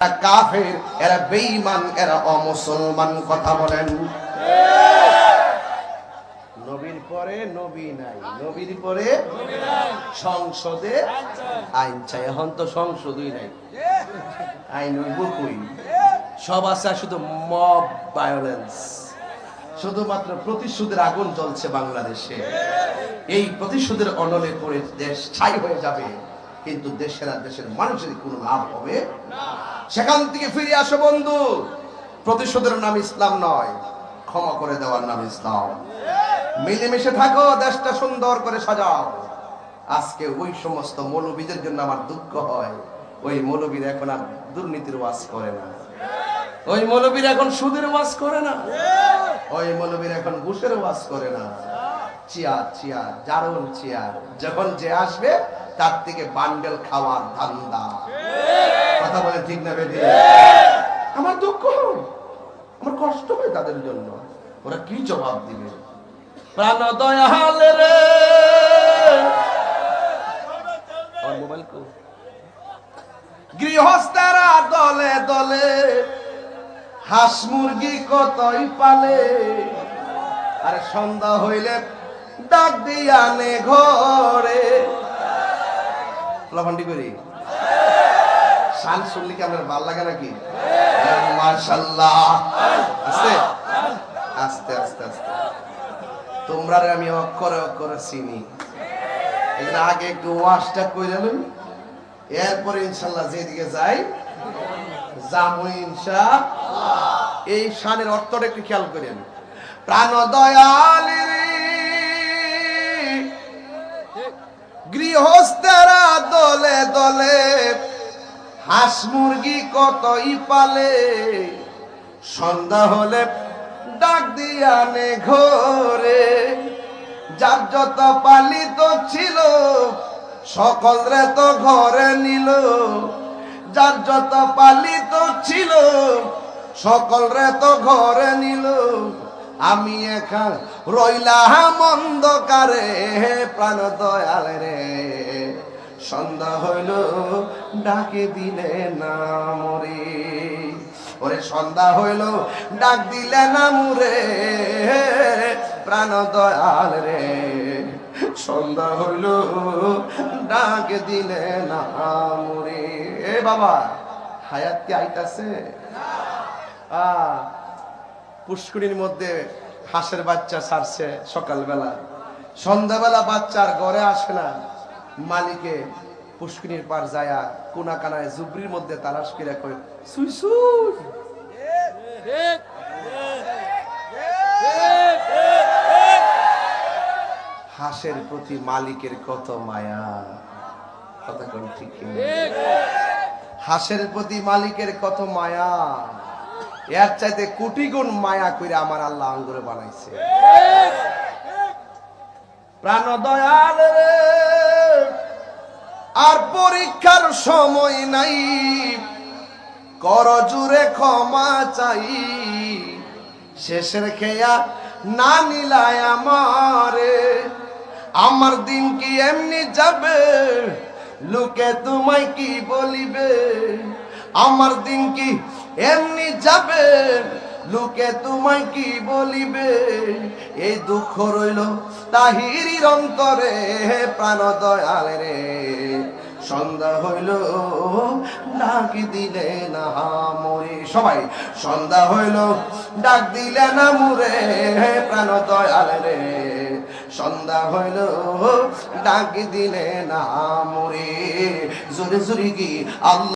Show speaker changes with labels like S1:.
S1: কাফের, এরা বেঈমান, এরা অমুসলমান। কথা বলেন। নবীর পরে নবী নাই, নবীর পরে সংসদে আইন চাই। এখন তো সংসদই নাই, আইন কই? সব আছে শুধু মব ভায়োলেন্স, শুধুমাত্র প্রতিশোধের আগুন জ্বলছে বাংলাদেশে। এই প্রতিশোধের অনলে পড়ে দেশ ছাই হয়ে যাবে, কিন্তু দেশের আর দেশের মানুষের কোনো লাভ হবে না। সেখান থেকে ফিরে আসো বন্ধু। প্রতিশোধের নাম ইসলাম নয়, ক্ষমা করে দেওয়ার নাম ইসলাম। মিলেমিশে থাকো, দেশটা সুন্দর করে সাজাও। আজকে ওই সমস্ত মৌলবীদের জন্য আমার দুঃখ হয়। ওই মৌলবীরা এখন আর দুর্নীতির ওয়াজ করে না, ওই মৌলবীরা এখন সুদের ওয়াজ করে না, ওই মৌলবীরা এখন ঘুষের ওয়াজ করে না। চেয়ার চেয়ার, জারুল চেয়ার, যখন যে আসবে তার থেকে বান্ডেল খাওয়ার ধান্দা। কথা বলে ঠিক না বেঠিক? আমার দুঃখ হয়, আমার কষ্ট হয় তাদের জন্য। ওরা কি জবাব দিবে? প্রাণ দয়াল রে, মোবাইল কো, গৃহস্থেরা দলে দলে হাঁস মুরগি কতই পালে। আরে সন্ধ্যা হইলে ডাক দিয়া আনে ঘরে। লাফান্ডি করি শান শুনলে কি আপনার ভাল লাগে নাকি? মাশাআল্লাহ। আস্তে আস্তে আস্তে আস্তে, তোমরা আমি অক্ষরে অক্ষরে চিনি। এর আগে একটু ওয়াজটা কইলেন, এরপরে ইনশাআল্লাহ যেদিকে যাই যাবো ইনশাআল্লাহ। এই শানের অর্থটা একটু খেয়াল করেন। প্রাণ দয়াল গৃহস্থেরা দলে দলে হাঁস মুরগি কতই পালে। সন্ধ্যা হলে ডাক দিয়া নে ঘরে। যার যত পালিত ছিল সকলরে তো ঘরে নিল। যার যত পালিত ছিল সকলরে তো ঘরে নিল। আমি একা রইলাম অন্ধকারে। প্রাণ দয়াল রে, সন্ধ্যা হইল ডাকে দিলে না মরে। ওরে সন্ধ্যা হইল ডাক দিলে না মুরে। প্রাণ দয়াল রে, সন্ধ্যা হইল ডাক দিলে না মুরে। এ বাবা, হায়াত কি আইতাছে? পুষ্করিণীর মধ্যে হাঁসের বাচ্চা ছাড়ছে সকালবেলা, সন্ধ্যাবেলা বাচ্চার ঘরে আসে না। মালিকে পুষ্করিণীর পার যায়া কোনা কানায় জুবরির মধ্যে তালাশ করে কয় সুই সুই। হাঁসের প্রতি মালিকের কত মায়া। কথা কোন ঠিক? হাঁসের প্রতি মালিকের কত মায়া। এর চাইতে কোটি গুণ মায়া করে আমার আল্লাহ আঙ্গুরে বানাইছে। প্রাণ দয়াল রে, আর পরীক্ষার সময় নাই। কর জুড়ে ক্ষমা চাই। শেষের খেয়া না নিলায় আমারে। আমার দিন কি এমনি যাবে, লোকে তোমায় কি বলিবে। আমার দিন কি এমনি যাবে, লোকে তোমায় কি বলিবে। এই দুঃখ রইল তাহিরির অন্তরে। প্রাণ দয়াল রে, সন্ধ্যা হইল ডাক দিলে না মরে। সবাই, সন্ধ্যা হইল ডাক দিলে না মুরে। প্রাণ দয়াল রে, সন্ধ্যা হইল ডাক দিলে না মরে। জোরে জোরে কি আল্লাহ।